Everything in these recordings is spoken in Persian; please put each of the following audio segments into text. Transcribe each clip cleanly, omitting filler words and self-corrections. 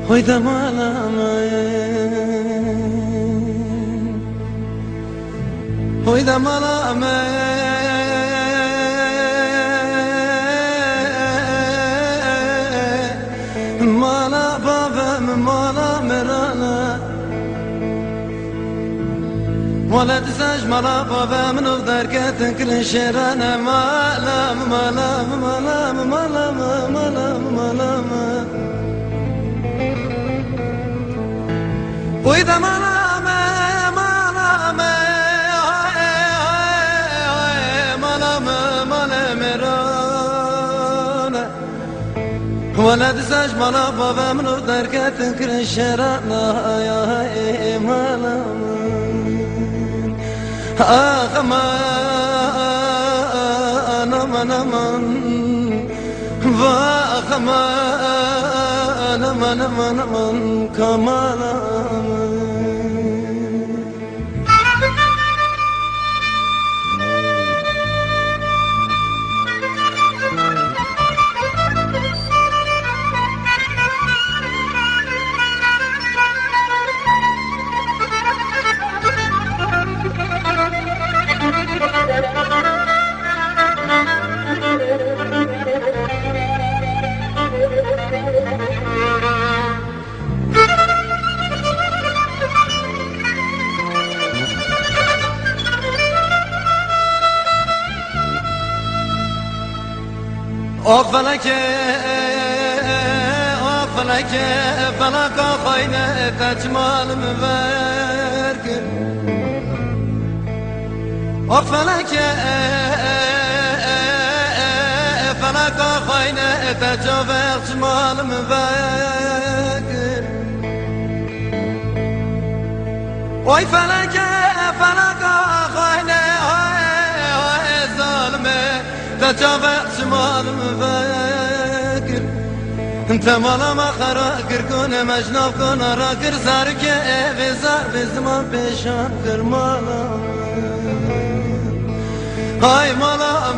وإذا ما وإذا ما مالا بابا مالا مرانا ولا تساج مالا بابا من افضل كتنكر شيرانا مالا مالا مالا مالا مالا مالا وإذا ما ولا تساج مالا بابا من ودار كتنكر الشرانا يا مالا آخ ما أنا من واخ ما أنا من كمالا فلك خاينة تجمال مبارك فلك خاينة تجمال مبارك وي فلك خاينة ظالمة تجمال مبارك انت مالا ما خراكر كونه مجناف كونه راكر زارك ايوه زار بزمان پیشان کر مالا های مالا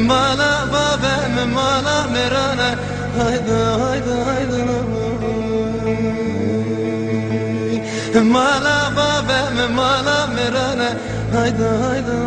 مالا بابا مالا میرانه هایده مالا بابا مالا میرانه هایده